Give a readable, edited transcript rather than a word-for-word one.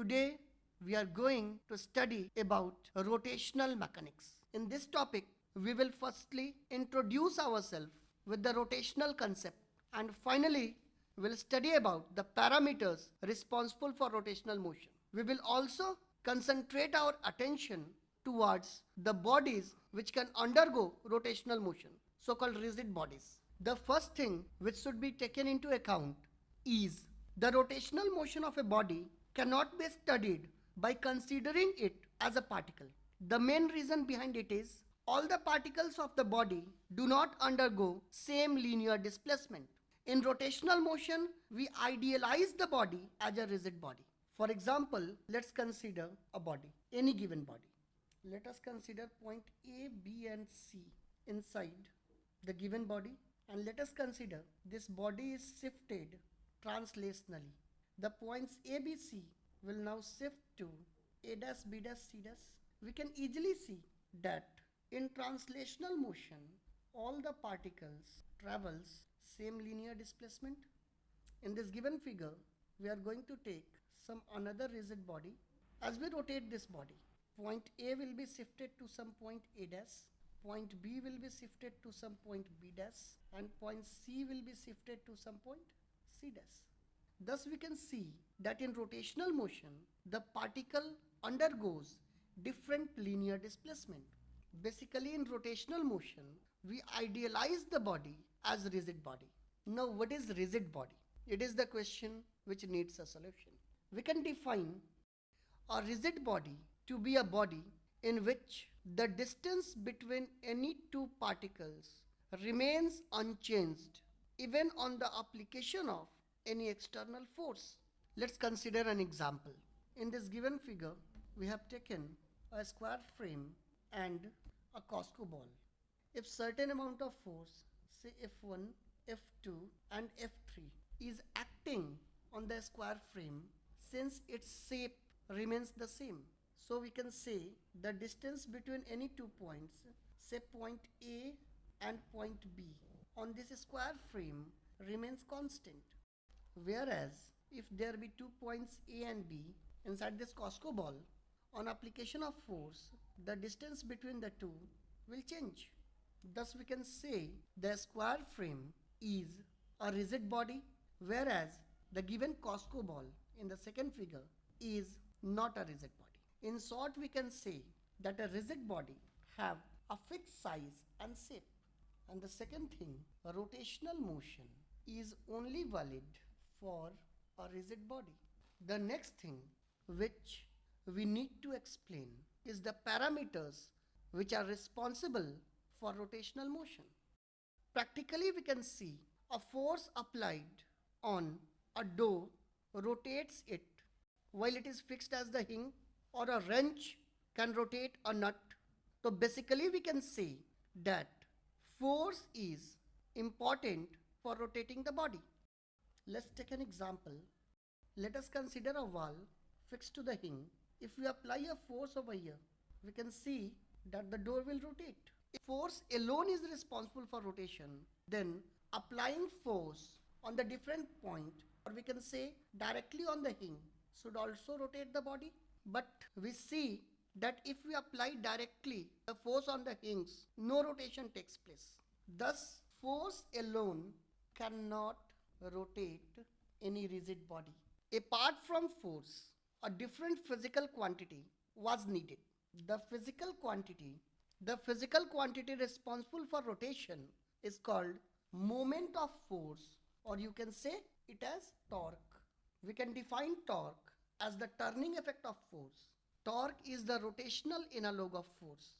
today we are going to study about rotational mechanics. In this topic, we will firstly introduce ourselves with the rotational concept, and finally we'll study about the parameters responsible for rotational motion. We will also concentrate our attention towards the bodies which can undergo rotational motion, so-called rigid bodies. The first thing which should be taken into account is the rotational motion of a body cannot be studied by considering it as a particle. The main reason behind it is all the particles of the body do not undergo same linear displacement. In rotational motion, we idealize the body as a rigid body. For example, let's consider a body, any given body. Let us consider point A, B and C inside the given body, and let us consider this body is shifted translationally. The points A, B, C will now shift to A dash, B dash, C dash. We can easily see that in translational motion, all the particles travels same linear displacement. In this given figure, we are going to take some another rigid body. As we rotate this body, point A will be shifted to some point A dash, point B will be shifted to some point B dash, and point C will be shifted to some point C dash. Thus we can see that in rotational motion, the particle undergoes different linear displacement. Basically, in rotational motion, we idealize the body as rigid body. Now, what is rigid body? It is the question which needs a solution. We can define a rigid body to be a body in which the distance between any two particles remains unchanged even on the application of any external force. Let's consider an example. In this given figure, we have taken a square frame and a Costco ball. If certain amount of force, say F1, F2 and F3 is acting on the square frame, since its shape remains the same, so we can say the distance between any 2 points, say point A and point B, on this square frame remains constant. Whereas if there be 2 points A and B inside this Costco ball, on application of force, the distance between the two will change. Thus we can say the square frame is a rigid body, whereas the given Costco ball in the second figure is not a rigid body. In short, we can say that a rigid body have a fixed size and shape. And the second thing, a rotational motion is only valid for a rigid body. The next thing which we need to explain is the parameters which are responsible for rotational motion. Practically, we can see a force applied on a door rotates it while it is fixed as the hinge, or a wrench can rotate a nut. So basically we can say that force is important for rotating the body. Let's take an example. Let us consider a wall fixed to the hinge. If we apply a force over here, we can see that the door will rotate. If force alone is responsible for rotation, then applying force on the different point, or we can say directly on the hinge, should also rotate the body. But we see that if we apply directly the force on the hinge, no rotation takes place. Thus, force alone cannot rotate any rigid body. Apart from force, a different physical quantity was needed. The physical quantity responsible for rotation is called moment of force, or you can say it as torque. We can define torque as the turning effect of force. Torque is the rotational analog of force.